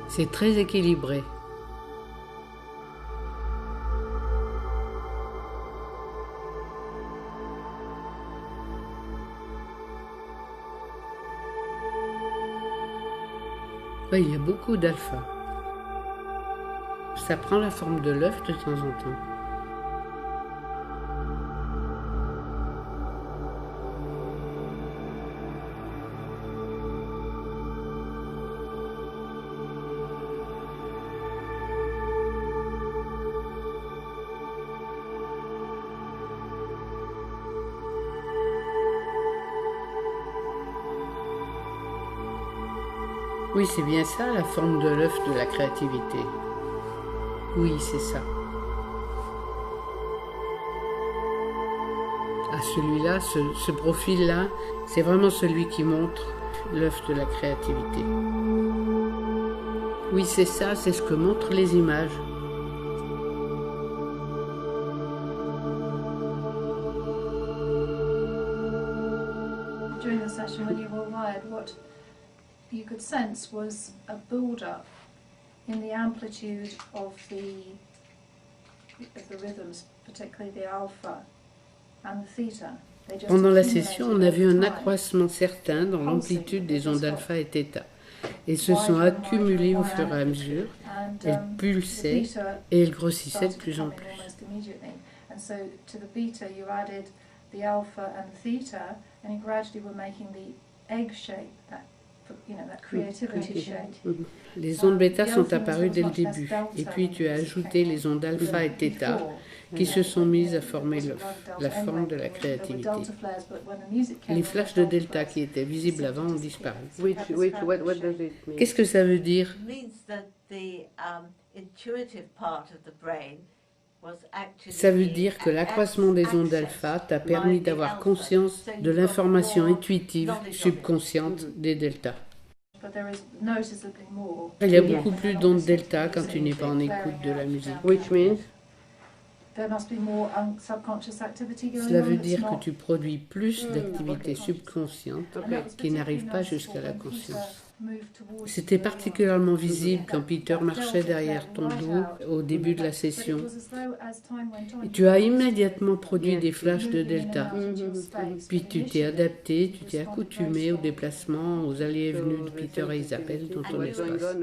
C'est très équilibré. Oui, il y a beaucoup d'alpha. Ça prend la forme de l'œuf de temps en temps. Oui, c'est bien ça, la forme de l'œuf de la créativité. Oui, c'est ça. Ah, celui-là, ce profil-là, c'est vraiment celui qui montre l'œuf de la créativité. Oui, c'est ça, c'est ce que montrent les images. During the session when you were wired, what you could sense was a build-up in the amplitude of the rhythms, particularly the alpha and the theta. Pendant la session, on a vu un accroissement certain dans l'amplitude des ondes alpha et θ. Elles se sont accumulées au fur et à mesure, elles pulsaient et elles grossissaient de plus en plus. And so to the beta you added the alpha and the theta, and you gradually were making the egg shape, that creativity shape. Les ondes bêta sont apparues dès le début, et puis tu as ajouté les ondes alpha et θ qui se sont mises à former l'œuf, la forme de la créativité. Les flashs de delta qui étaient visibles avant ont disparu. Qu'est-ce que ça veut dire? Ça veut dire que l'accroissement des ondes alpha t'a permis d'avoir conscience de l'information intuitive subconsciente des deltas. Il y a beaucoup plus d'ondes delta quand tu n'es pas en écoute de la musique. Which means? Cela veut dire que tu produis plus d'activités subconscientes qui n'arrivent pas jusqu'à la conscience. C'était particulièrement visible quand Peter marchait derrière ton dos au début de la session. Et tu as immédiatement produit des flashs de delta. Puis tu t'es adapté, tu t'es accoutumé au déplacement, aux allées et venues de Peter et Isabelle dans ton espace.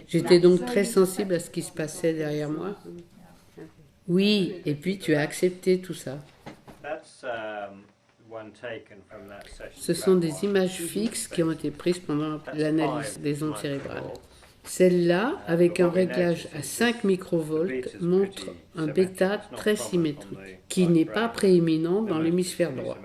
J'étais donc très sensible à ce qui se passait derrière moi. Oui, et puis tu as accepté tout ça. Ce sont des images fixes qui ont été prises pendant l'analyse des ondes cérébrales. Celle-là, avec un réglage à 5 microvolts, montre un bêta très symétrique, qui n'est pas prééminent dans l'hémisphère droit.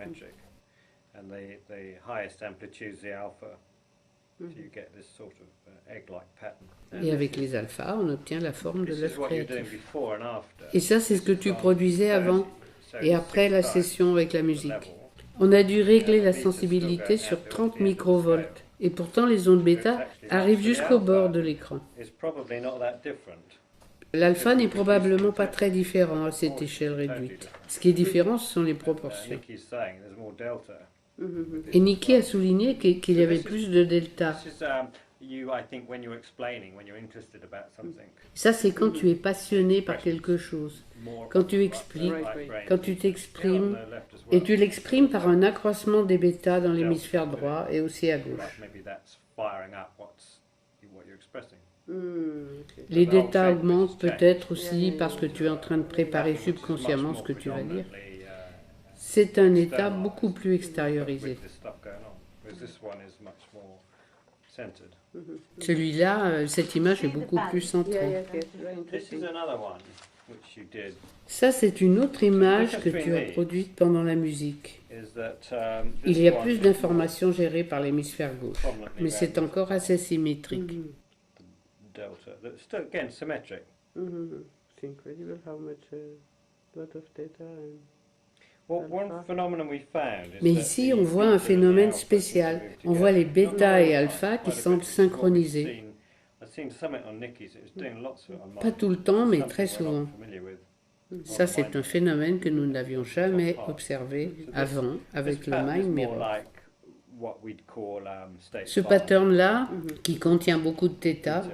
Et avec les alphas, on obtient la forme de l'œuf créatif. Et ça, c'est ce que tu produisais avant et après la session avec la musique. On a dû régler la sensibilité sur 30 microvolts. Et pourtant, les ondes bêta arrivent jusqu'au bord de l'écran. L'alpha n'est probablement pas très différent à cette échelle réduite. Ce qui est différent, ce sont les proportions. Et Nikki a souligné qu'il y avait plus de delta. Ça, c'est quand tu es passionné par quelque chose, quand tu expliques, quand tu t'exprimes, et tu l'exprimes par un accroissement des bêtas dans l'hémisphère droit et aussi à gauche. Les deltas augmentent peut-être aussi parce que tu es en train de préparer subconsciemment ce que tu vas dire. C'est un état beaucoup plus extériorisé. Celui-là, cette image est beaucoup plus centrée. Ça, c'est une autre image que tu as produite pendant la musique. Il y a plus d'informations gérées par l'hémisphère gauche, mais c'est encore assez symétrique. Mais ici, on voit un phénomène spécial. On voit les bêta et alpha qui semblent synchronisés. Pas tout le temps, mais très souvent. Ça, c'est un phénomène que nous n'avions jamais observé avant avec le Mind Mirror. Ce pattern-là, qui contient beaucoup de θ,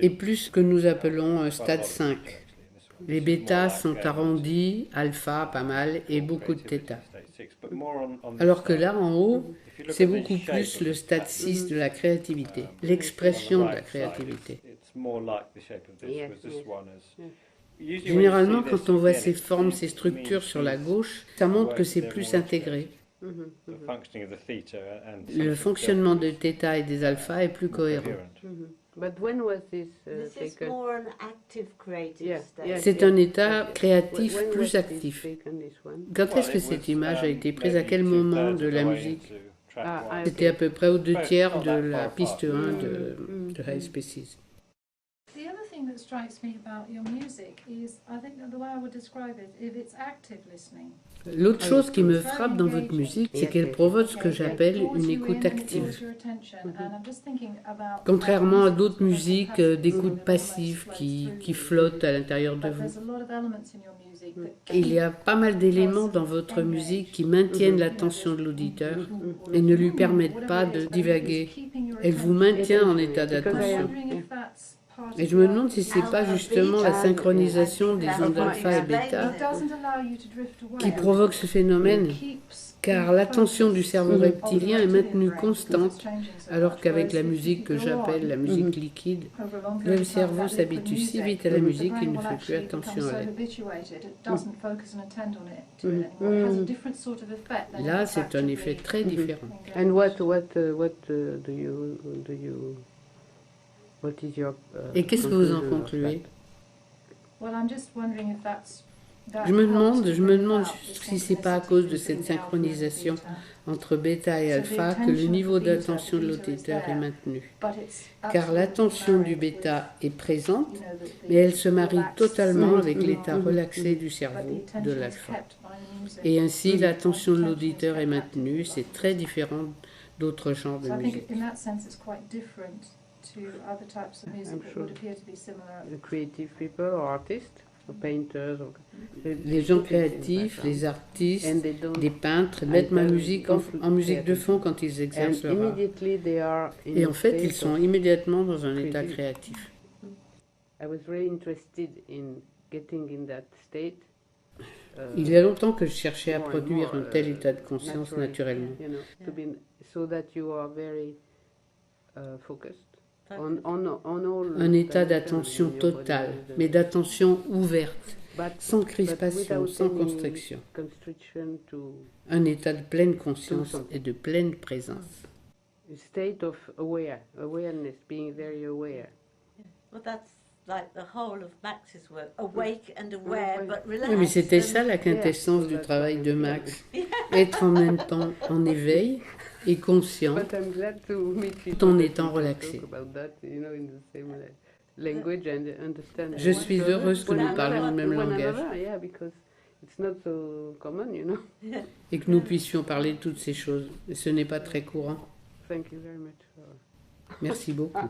est plus ce que nous appelons stade 5. Les bêtas sont arrondis, alpha pas mal, et beaucoup de θ. Alors que là, en haut, c'est beaucoup plus le stade 6 de la créativité, l'expression de la créativité. Généralement, quand on voit ces formes, ces structures sur la gauche, ça montre que c'est plus intégré. Le fonctionnement de θ et des alphas est plus cohérent. C'est un état créatif plus actif. Quand est-ce que cette image a été prise? À quel moment de la musique? C'était à peu près aux 2/3 de la piste 1 de High Species. The other thing that strikes me about your music is, I think that the way I would describe it, if it's active listening. L'autre chose qui me frappe dans votre musique, c'est qu'elle provoque ce que j'appelle une écoute active. Contrairement à d'autres musiques d'écoute passive qui flottent à l'intérieur de vous. Il y a pas mal d'éléments dans votre musique qui maintiennent l'attention de l'auditeur et ne lui permettent pas de divaguer. Elle vous maintient en état d'attention. Et je me demande si c'est pas justement la synchronisation des ondes alpha et bêta qui provoque ce phénomène, car l'attention du cerveau reptilien est maintenue constante, alors qu'avec la musique que j'appelle la musique liquide, le cerveau s'habitue si vite à la musique qu'il ne fait plus attention à elle. Là, c'est un effet très différent. Et qu'est-ce que vous en concluez? Je me demande si c'est pas à cause de cette synchronisation entre bêta et alpha que le niveau d'attention de l'auditeur est maintenu. Car l'attention du bêta est présente, mais elle se marie totalement avec l'état relaxé du cerveau de l'alpha. Et ainsi, l'attention de l'auditeur est maintenue. C'est très différent d'autres genres de musique. To other types of music that would appear to be similar. The creative people or artists, or painters, les gens créatifs, les artistes, les peintres mettent ma musique en musique de fond quand ils exercent leur art. Et en fait, ils sont immédiatement dans un état créatif. Il y a longtemps que je cherchais à produire un tel état de conscience naturellement. Un état d'attention totale, mais d'attention ouverte, sans crispation, sans constriction. Un état de pleine conscience et de pleine présence. Oui, mais c'était ça la quintessence du travail de Max. Être en même temps en éveil et conscient, tout en étant relaxé. Je suis heureuse que nous parlions le même langage et que nous puissions parler de toutes ces choses. Ce n'est pas très courant. Merci beaucoup.